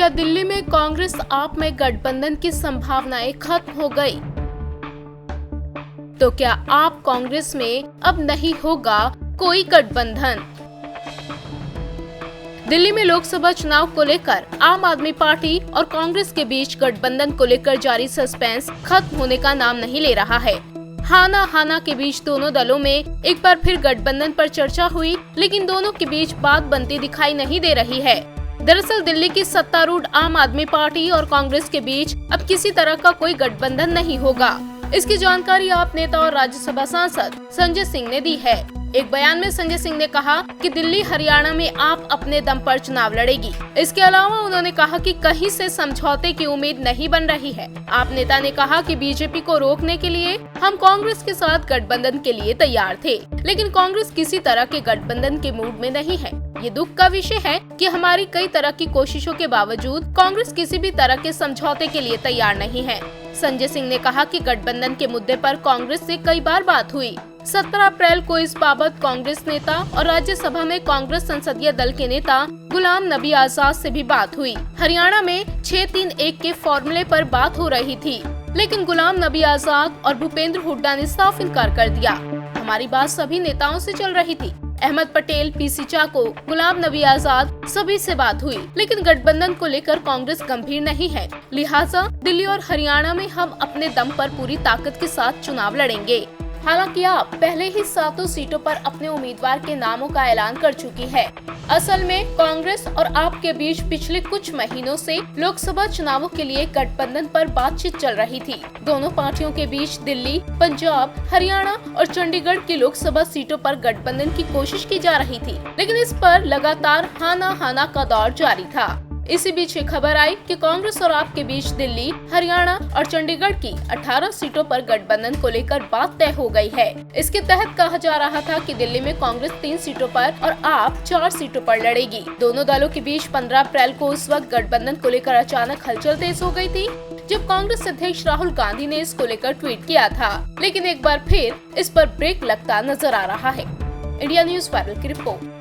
क्या दिल्ली में कांग्रेस आप में गठबंधन की संभावनाएं खत्म हो गई? तो क्या आप कांग्रेस में अब नहीं होगा कोई गठबंधन? दिल्ली में लोकसभा चुनाव को लेकर आम आदमी पार्टी और कांग्रेस के बीच गठबंधन को लेकर जारी सस्पेंस खत्म होने का नाम नहीं ले रहा है। हाना के बीच दोनों दलों में एक बार फिर गठबंधन पर चर्चा हुई, लेकिन दोनों के बीच बात बनती दिखाई नहीं दे रही है। दरअसल दिल्ली की सत्तारूढ़ आम आदमी पार्टी और कांग्रेस के बीच अब किसी तरह का कोई गठबंधन नहीं होगा। इसकी जानकारी आप नेता और राज्यसभा सांसद संजय सिंह ने दी है। एक बयान में संजय सिंह ने कहा कि दिल्ली हरियाणा में आप अपने दम पर चुनाव लड़ेगी। इसके अलावा उन्होंने कहा कि कहीं से समझौते की उम्मीद नहीं बन रही है। आप नेता ने कहा कि बीजेपी को रोकने के लिए हम कांग्रेस के साथ गठबंधन के लिए तैयार थे, लेकिन कांग्रेस किसी तरह के गठबंधन के मूड में नहीं है। ये दुख का विषय है कि हमारी कई तरह की कोशिशों के बावजूद कांग्रेस किसी भी तरह के समझौते के लिए तैयार नहीं है। संजय सिंह ने कहा कि गठबंधन के मुद्दे पर कांग्रेस से कई बार बात हुई। 17 अप्रैल को इस बाबत कांग्रेस नेता और राज्यसभा में कांग्रेस संसदीय दल के नेता गुलाम नबी आजाद से भी बात हुई। हरियाणा में 6-3-1 के फॉर्मूले पर बात हो रही थी, लेकिन गुलाम नबी आजाद और भूपेंद्र हुड्डा ने साफ इनकार कर दिया। हमारी बात सभी नेताओं से चल रही थी। अहमद पटेल, पीसी चाको, गुलाम नबी आजाद सभी से बात हुई, लेकिन गठबंधन को लेकर कांग्रेस गंभीर नहीं है। लिहाजा दिल्ली और हरियाणा में हम अपने दम पर पूरी ताकत के साथ चुनाव लड़ेंगे। हालांकि आप पहले ही 7 सीटों पर अपने उम्मीदवार के नामों का ऐलान कर चुकी है। असल में कांग्रेस और आप के बीच पिछले कुछ महीनों से लोकसभा चुनावों के लिए गठबंधन पर बातचीत चल रही थी। दोनों पार्टियों के बीच दिल्ली, पंजाब, हरियाणा और चंडीगढ़ की लोकसभा सीटों पर गठबंधन की कोशिश की जा रही थी, लेकिन इस पर लगातार हाना का दौर जारी था। इसी बीच ये खबर आई कि कांग्रेस और आप के बीच दिल्ली, हरियाणा और चंडीगढ़ की 18 सीटों पर गठबंधन को लेकर बात तय हो गई है। इसके तहत कहा जा रहा था कि दिल्ली में कांग्रेस 3 सीटों पर और आप 4 सीटों पर लड़ेगी। दोनों दलों के बीच 15 अप्रैल को उस वक्त गठबंधन को लेकर अचानक हलचल तेज हो गई थी, जब कांग्रेस अध्यक्ष राहुल गांधी ने इसको लेकर ट्वीट किया था। लेकिन एक बार फिर इस पर ब्रेक लगता नजर आ रहा है। इंडिया न्यूज़ वायरल की रिपोर्ट।